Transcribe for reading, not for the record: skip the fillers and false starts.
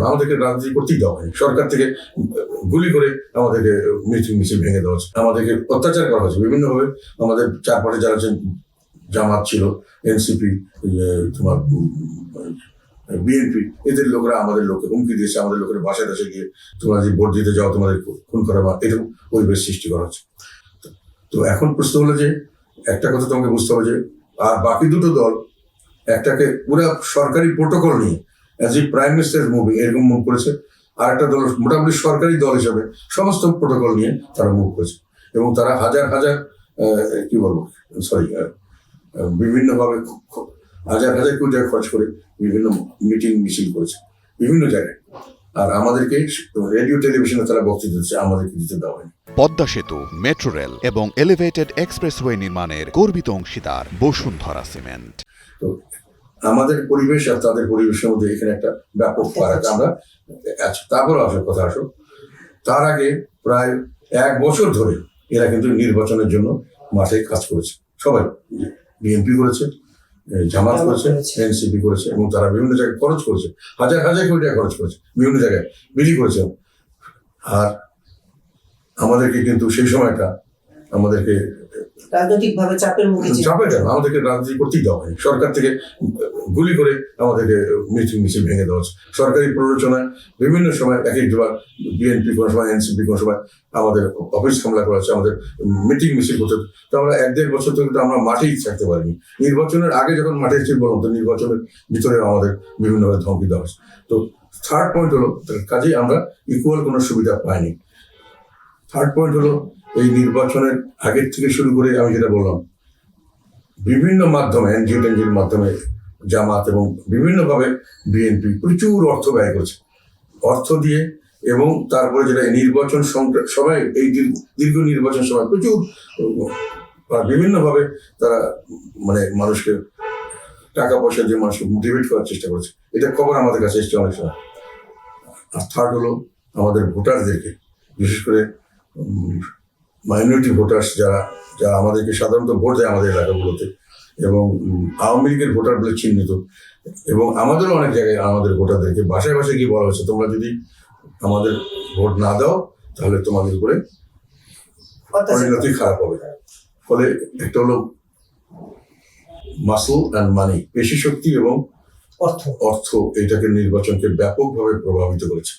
আমাদেরকে রাজনীতি করতেই দেওয়া হয়নি। সরকার থেকে গুলি করে আমাদেরকে মিছিল ভেঙে দেওয়া হচ্ছে, আমাদেরকে অত্যাচার করা হচ্ছে বিভিন্নভাবে। আমাদের চারপাশে যারা জামাত ছিল, এনসিপি, তোমার বিএনপি, এদের লোকরা আমাদের লোককে হুমকি দিয়েছে, আমাদের লোকের বাসায় টাসে গিয়ে তোমরা যে ভোট দিতে যাও তোমাদের খুন করা বা এরকম পরিবেশ সৃষ্টি করা হচ্ছে। তো এখন প্রশ্ন হলো যে একটা কথা তোমাকে বুঝতে হবে যে আর বাকি দুটো দল একটাকে পুরো সরকারি প্রোটোকল নিয়ে as a prime minister moving এরকম মুভ করেছে, আর একটা দল মোটামুটি সরকারি দল হিসাবে সমস্ত প্রোটোকল নিয়ে তারা মুভ করেছে, এবং তারা হাজার হাজার কি বলবো সরি বিভিন্নভাবে হাজার হাজার কোটি টাকা খরচ করে বিভিন্ন মিটিং মিছিল করেছে বিভিন্ন জায়গায়। আর আমাদেরকে রেডিও টেলিভিশনে তারা বক্তৃতা দিচ্ছে, আমাদেরকে দিতে দেওয়া হয়নি। পদ্মা সেতু, মেট্রো রেল এবং এলিভেটেড এক্সপ্রেসওয়ে নির্মাণের গর্বিত অংশীদার বসুন্ধরা সিমেন্ট। তো আমাদের পরিবেশ আর তাদের পরিবেশের মধ্যে এখানে একটা ব্যাপক ফারাক। আমরা তারপর কথা আসো, তার আগে প্রায় 1 বছর ধরে এরা কিন্তু নির্বাচনের জন্য মাঠে কাজ করেছে। সবাই, বিএনপি করেছে, জামাত করেছে, এনসিপি করেছে, এবং তারা বিভিন্ন জায়গায় খরচ করেছে, হাজার হাজার কোটি টাকা খরচ করেছে, বিভিন্ন জায়গায় বিলি করেছে। আর আমাদেরকে কিন্তু সেই সময়টা আমাদেরকে রাজনৈতিকভাবে চাপের মুখে আমাদেরকে রাজনীতি করতেই দেওয়া হয়নি। সরকার থেকে গুলি করে আমাদেরকে মিছিল ভেঙে দেওয়া হচ্ছে। সরকারি প্ররোচনায় বিভিন্ন সময় এক একবার বিএনপি কোনো সময়, এনসিপি কোনো সময় আমাদের অফিস হামলা করা হচ্ছে, আমাদের মিটিং মিছিল করতে। তো আমরা 1-1.5 বছর থেকে আমরা মাঠেই থাকতে পারিনি। নির্বাচনের আগে যখন মাঠে ছিল বললাম, তো নির্বাচনের ভিতরে আমাদের বিভিন্নভাবে ধমকি দেওয়া হচ্ছে। তো থার্ড পয়েন্ট হলো, কাজেই আমরা ইকুয়াল কোনো সুবিধা পাইনি। থার্ড পয়েন্ট হলো, এই নির্বাচনের আগের থেকে শুরু করে আমি যেটা বললাম, বিভিন্ন মাধ্যমে এনজিওর মাধ্যমে জামাত এবং বিভিন্নভাবে বিএনপি প্রচুর অর্থ ব্যয় করেছে। অর্থ দিয়ে এবং তারপরে যেটা নির্বাচন সবাই এই দীর্ঘ নির্বাচন সময় প্রচুর বিভিন্নভাবে তারা মানে মানুষকে টাকা পয়সা দিয়ে মানুষকে মোটিভেট করার চেষ্টা করেছে। এটা খবর আমাদের কাছে এসছে অনেক সময়। আর থার্ড হলো, আমাদের ভোটারদেরকে, বিশেষ করে মাইনরিটি ভোটার্স যারা আমাদেরকে সাধারণত ভোট দেয় আমাদের এলাকাগুলোতে, এবং আওয়ামী লীগের ভোটার বলে চিহ্নিত, এবং আমাদেরও অনেক জায়গায় আমাদের ভোটারদেরকে বাসায় বাসায় গিয়ে বলা হয়েছে, তোমরা যদি আমাদের ভোট না দাও তাহলে তোমাদের উপরে পরিণতি খারাপ হবে। ফলে একটা হলো মাসল অ্যান্ড মানি, পেশি শক্তি এবং অর্থ এটাকে নির্বাচনকে ব্যাপকভাবে প্রভাবিত করেছে।